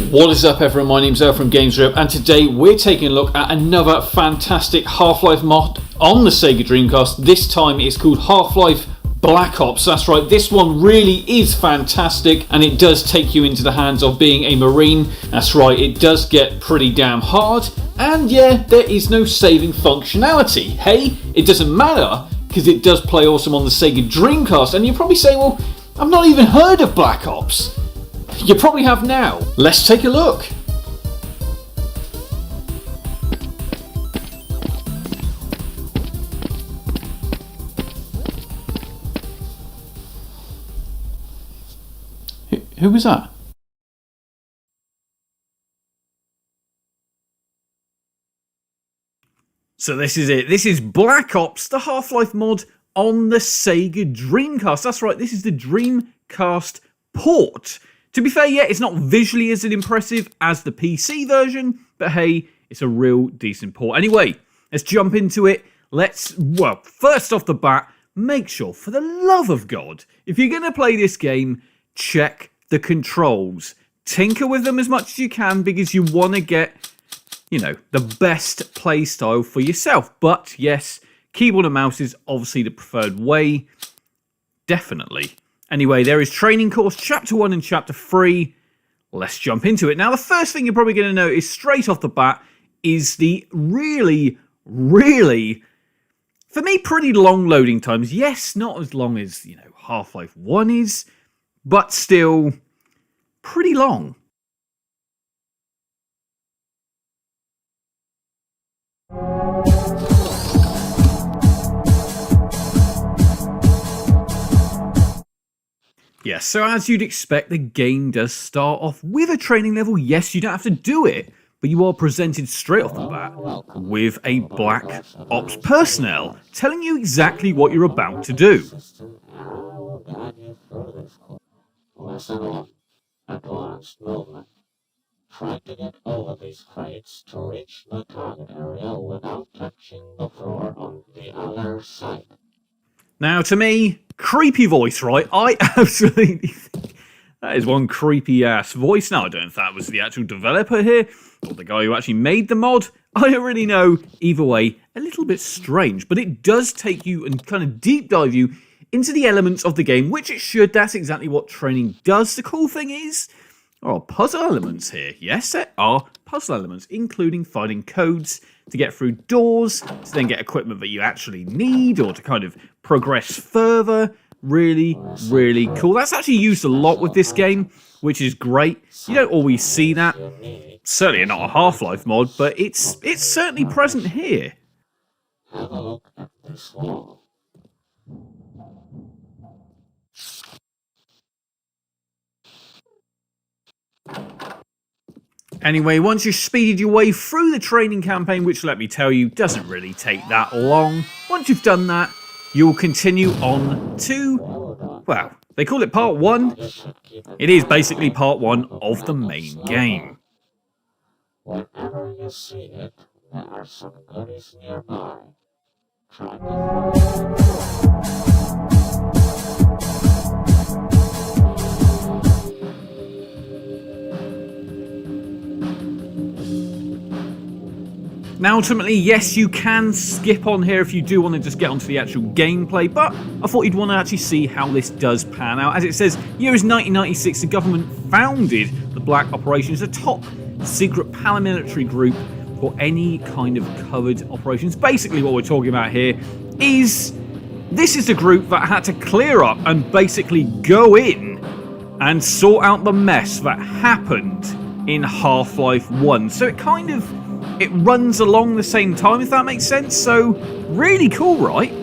What is up everyone, my name's El from GamesRip and today we're taking a look at another fantastic Half-Life mod on the Sega Dreamcast. This time it's called Half-Life Blackops. That's right, this one really is fantastic and it does take you into the hands of being a Marine. That's right, it does get pretty damn hard and yeah, there is no saving functionality. Hey, it doesn't matter because it does play awesome on the Sega Dreamcast. And you're probably saying, well, I've not even heard of Black Ops. You probably have now. Let's take a look. Who was that? So this is it. This is Black Ops, the Half-Life mod on the Sega Dreamcast. That's right, this is the Dreamcast port. To be fair, yeah, it's not visually as impressive as the PC version, but hey, it's a real decent port. Anyway, let's jump into it. Well, first off the bat, make sure, for the love of God, if you're going to play this game, check the controls. Tinker with them as much as you can because you want to get, you know, the best play style for yourself. But yes, keyboard and mouse is obviously the preferred way. Definitely. Anyway, there is Training Course Chapter 1 and Chapter 3. Let's jump into it. Now, the first thing you're probably going to notice straight off the bat is the really, for me, pretty long loading times. Yes, not as long as, you know, Half-Life 1 is, but still pretty long. Yes, so as you'd expect, the game does start off with a training level. Yes, you don't have to do it, but you are presented straight off the bat with a Black Ops personnel telling you exactly what you're about to do. Advanced movement. Try to get over these crates to reach the target area without touching the floor on the other side. Now, to me, creepy voice, right? I absolutely think that is one creepy-ass voice. Now, I don't know if that was the actual developer here, or the guy who actually made the mod. I don't really know. Either way, a little bit strange, but it does take you and kind of deep dive you into the elements of the game, which it should. That's exactly what training does. The cool thing is, there are puzzle elements here. Yes, there are puzzle elements, including finding codes to get through doors, to then get equipment that you actually need, or to kind of progress further. Really, really cool. That's actually used a lot with this game, which is great. You don't always see that. Certainly not a Half-Life mod, but it's certainly present here. Have a look at this wall. Anyway, once you've speeded your way through the training campaign, which let me tell you, doesn't really take that long. Once you've done that, you'll continue on to, well, they call it Part 1. It is basically Part 1 of the main game. Whenever you see it, there are some goodies nearby. Try Now, ultimately, yes, you can skip on here if you do want to just get onto the actual gameplay, but I thought you'd want to actually see how this does pan out. As it says, year is 1996, the government founded the Black Operations, a top secret paramilitary group for any kind of covered operations. Basically, what we're talking about here is, this is the group that had to clear up and basically go in and sort out the mess that happened in Half-Life 1. So it runs along the same time, if that makes sense. So, really cool, right?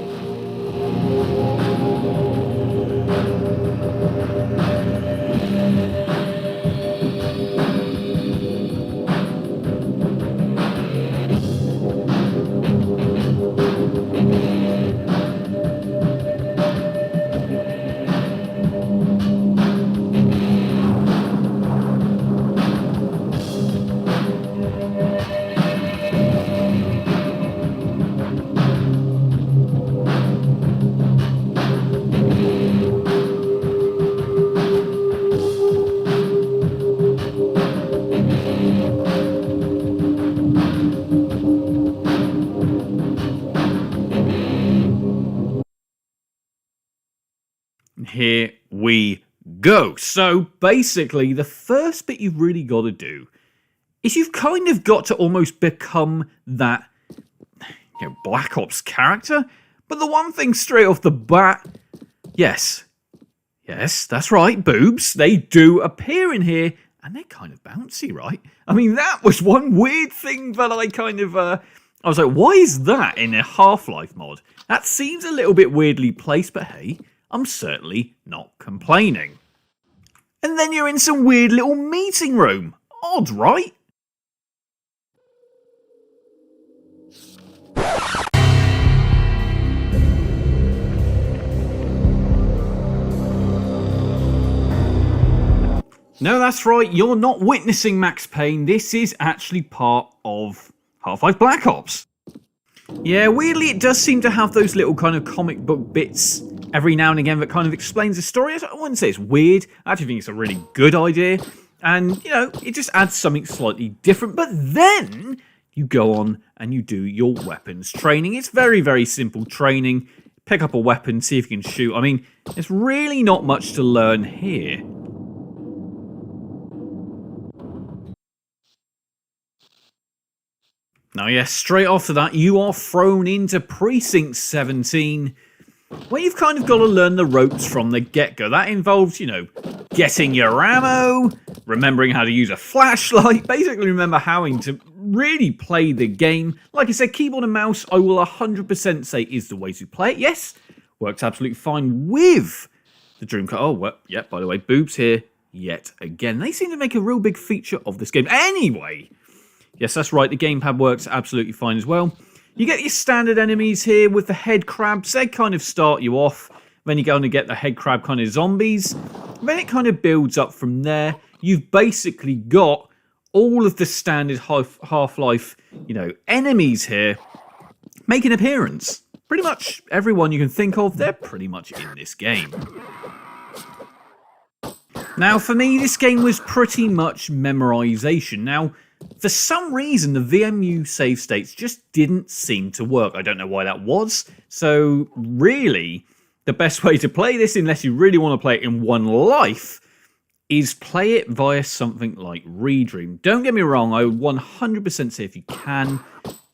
here we go. So basically, the first bit you've really got to do is you've kind of got to almost become that Black Ops character. But the one thing straight off the bat, yes, that's right, boobs. They do appear in here, and they're kind of bouncy, right? I mean, that was one weird thing that I kind of, I was like, why is that in a Half-Life mod? That seems a little bit weirdly placed, but hey, I'm certainly not complaining. And then you're in some weird little meeting room. Odd, right? No, that's right, you're not witnessing Max Payne. This is actually part of Half-Life Black Ops. Yeah, weirdly it does seem to have those little kind of comic book bits every now and again that kind of explains the story. I wouldn't say it's weird, I actually think it's a really good idea. And, it just adds something slightly different. But then you go on and you do your weapons training. It's very, very simple training. Pick up a weapon, see if you can shoot. I mean, there's really not much to learn here. Now, yes, straight after that, you are thrown into Precinct 17, where you've kind of got to learn the ropes from the get-go. That involves, getting your ammo, remembering how to use a flashlight, basically remember how to really play the game. Like I said, keyboard and mouse, I will 100% say is the way to play it. Yes, works absolutely fine with the Dreamcast. Oh, well, yeah, by the way, boobs here yet again. They seem to make a real big feature of this game. Anyway, yes, that's right, the gamepad works absolutely fine as well. You get your standard enemies here with the head crabs. They kind of start you off. Then you go on to get the head crab kind of zombies. Then it kind of builds up from there. You've basically got all of the standard Half-Life, enemies here make an appearance. Pretty much everyone you can think of, they're pretty much in this game. Now, for me, this game was pretty much memorization. Now, for some reason, the VMU save states just didn't seem to work. I don't know why that was. So, really, the best way to play this, unless you really want to play it in one life, is play it via something like Redream. Don't get me wrong, I would 100% say if you can,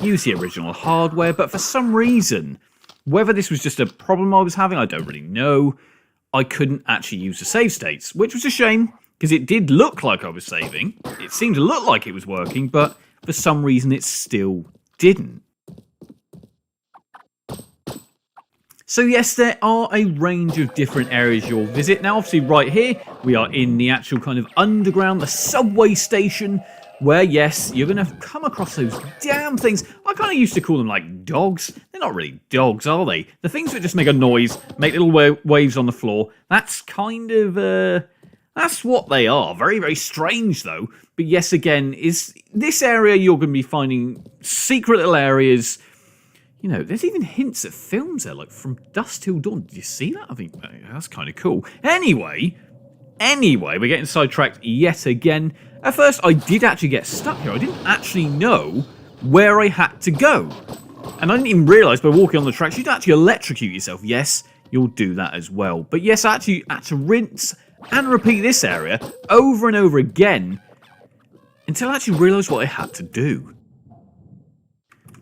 use the original hardware, but for some reason, whether this was just a problem I was having, I don't really know, I couldn't actually use the save states, which was a shame, because it did look like I was saving. It seemed to look like it was working, but for some reason it still didn't. So yes, there are a range of different areas you'll visit. Now obviously right here, we are in the actual kind of underground, the subway station, where yes, you're going to come across those damn things. I kind of used to call them like dogs. They're not really dogs, are they? The things that just make a noise, make little waves on the floor. That's kind of, that's what they are. Very, very strange though. But yes, again, is this area you're going to be finding secret little areas. There's even hints at films there, like From Dusk Till Dawn. Did you see that? I think that's kind of cool. Anyway, we're getting sidetracked yet again. At first, I did actually get stuck here. I didn't actually know where I had to go. And I didn't even realise by walking on the tracks, you'd actually electrocute yourself. Yes, you'll do that as well. But yes, I actually had to rinse and repeat this area over and over again until I actually realised what I had to do.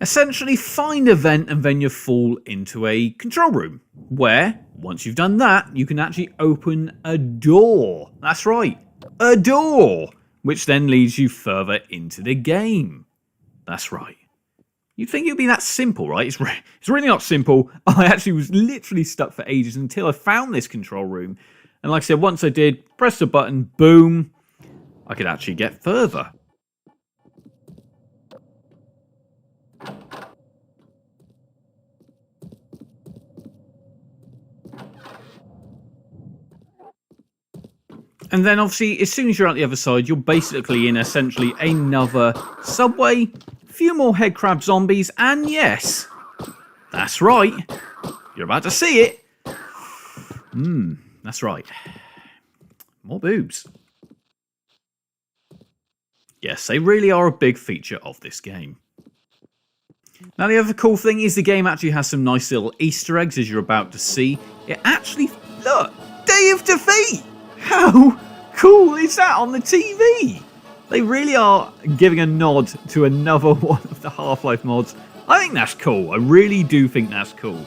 Essentially, find a vent and then you fall into a control room, where, once you've done that, you can actually open a door. That's right, a door, which then leads you further into the game. That's right. You'd think it would be that simple, right? It's really not simple. I actually was literally stuck for ages until I found this control room. And like I said, once I did, press the button, boom, I could actually get further. And then obviously, as soon as you're out the other side, you're basically in essentially another subway, a few more head crab zombies, and yes, that's right, you're about to see it. That's right, more boobs. Yes, they really are a big feature of this game. Now the other cool thing is the game actually has some nice little Easter eggs, as you're about to see. It actually, look, there Day of Defeat! How cool is that on the TV? They really are giving a nod to another one of the Half-Life mods. I think that's cool. I really do think that's cool.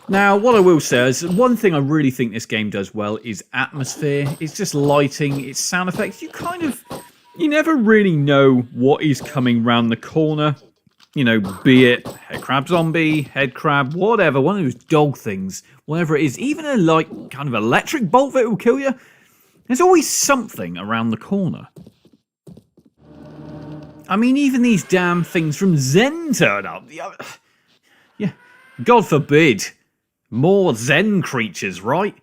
Now, what I will say is, one thing I really think this game does well is atmosphere. It's just lighting, it's sound effects. You never really know what is coming round the corner. You know, be it head crab zombie, head crab, whatever, one of those dog things, whatever it is. Even a, like, kind of electric bolt that will kill you. There's always something around the corner. I mean, even these damn things from Zen turn up. Yeah, God forbid. More Zen creatures, right?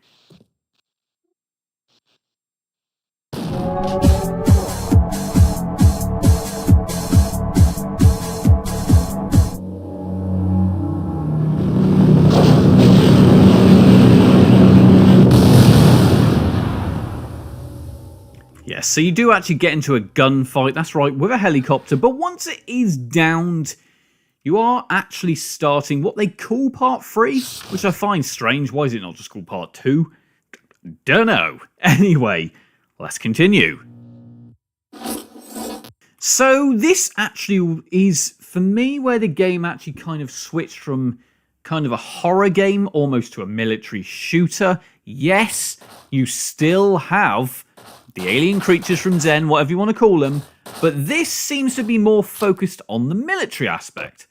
Yes, so you do actually get into a gunfight, that's right, with a helicopter, but once it is downed, you are actually starting what they call Part 3, which I find strange. Why is it not just called Part 2? Dunno. Anyway, let's continue. So this actually is, for me, where the game actually kind of switched from kind of a horror game almost to a military shooter. Yes, you still have the alien creatures from Zen, whatever you want to call them, but this seems to be more focused on the military aspect.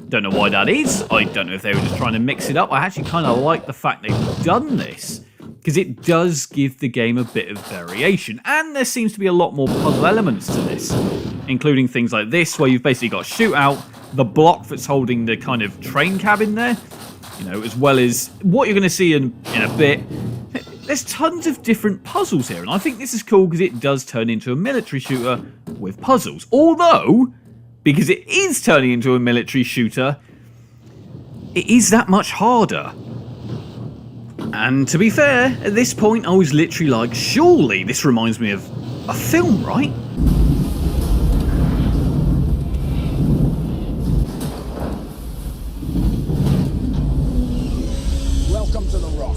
Don't know why that is. I don't know if they were just trying to mix it up. I actually kind of like the fact they've done this, because it does give the game a bit of variation. And there seems to be a lot more puzzle elements to this, including things like this, where you've basically got to shoot out the block that's holding the kind of train cabin there, you know, as well as what you're going to see in a bit. There's tons of different puzzles here, and I think this is cool because it does turn into a military shooter with puzzles. Although, because it is turning into a military shooter, it is that much harder. And to be fair, at this point I was literally like, surely this reminds me of a film, right? Welcome to the Rock.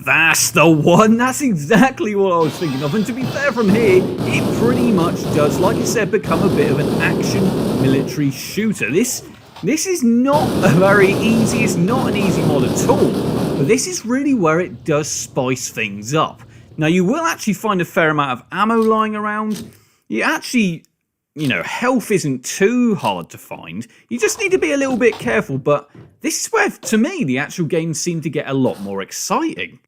That's the one! That's exactly what I was thinking of. And to be fair, from here, it pretty much does, like I said, become a bit of an action military shooter. This is not a very easy, it's not an easy mod at all. But this is really where it does spice things up. Now, you will actually find a fair amount of ammo lying around. You actually, you know, health isn't too hard to find. You just need to be a little bit careful. But this is where, to me, the actual games seem to get a lot more exciting.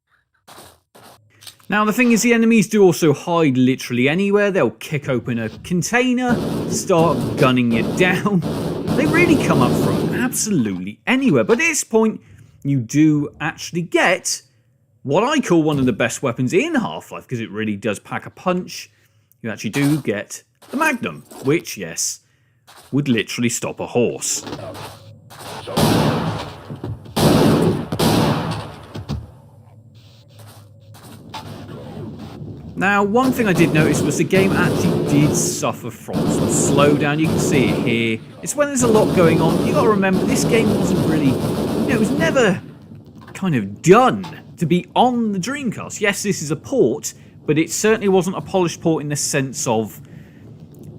Now, the thing is, the enemies do also hide literally anywhere. They'll kick open a container, start gunning you down. They really come up from absolutely anywhere. But at this point, you do actually get what I call one of the best weapons in Half-Life, because it really does pack a punch. You actually do get the Magnum, which, yes, would literally stop a horse. Now, one thing I did notice was the game actually did suffer from some slowdown. You can see it here. It's when there's a lot going on. You got to remember, this game wasn't really, you know, it was never kind of done to be on the Dreamcast. Yes, this is a port, but it certainly wasn't a polished port in the sense of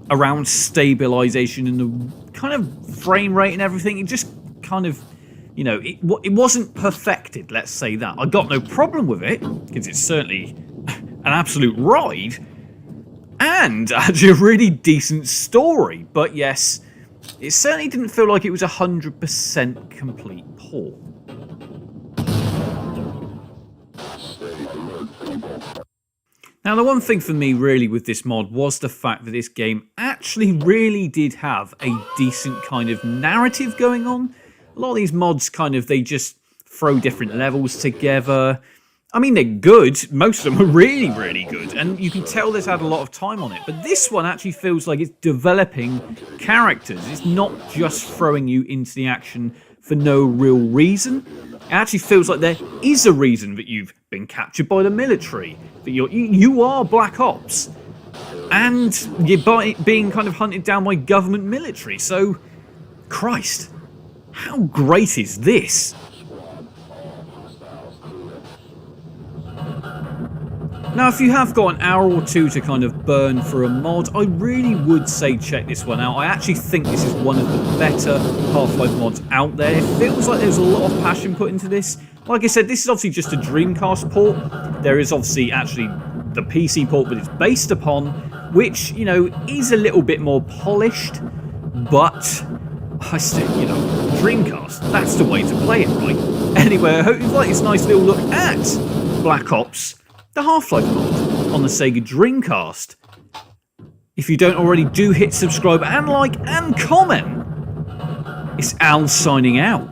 around stabilization and the kind of frame rate and everything. It just kind of, you know, it wasn't perfected, let's say that. I got no problem with it, because it's certainly an absolute ride, and actually a really decent story. But yes, it certainly didn't feel like it was 100% complete port. Now, the one thing for me really with this mod was the fact that this game actually really did have a decent kind of narrative going on. A lot of these mods kind of, they just throw different levels together. I mean, they're good. Most of them are really, really good. And you can tell this had a lot of time on it. But this one actually feels like it's developing characters. It's not just throwing you into the action for no real reason. It actually feels like there is a reason that you've been captured by the military. That you are Black Ops. And you're being kind of hunted down by government military. So, Christ. How great is this? Now, if you have got an hour or two to kind of burn for a mod, I really would say check this one out. I actually think this is one of the better Half-Life mods out there. It feels like there's a lot of passion put into this. Like I said, this is obviously just a Dreamcast port. There is obviously actually the PC port that it's based upon, which, you know, is a little bit more polished, but I still, you know, Dreamcast, that's the way to play it, right? Anyway, I hope you've liked this nice little look at Black Ops, the Half-Life mod on the Sega Dreamcast. If you don't already, do hit subscribe and like and comment. It's Al signing out.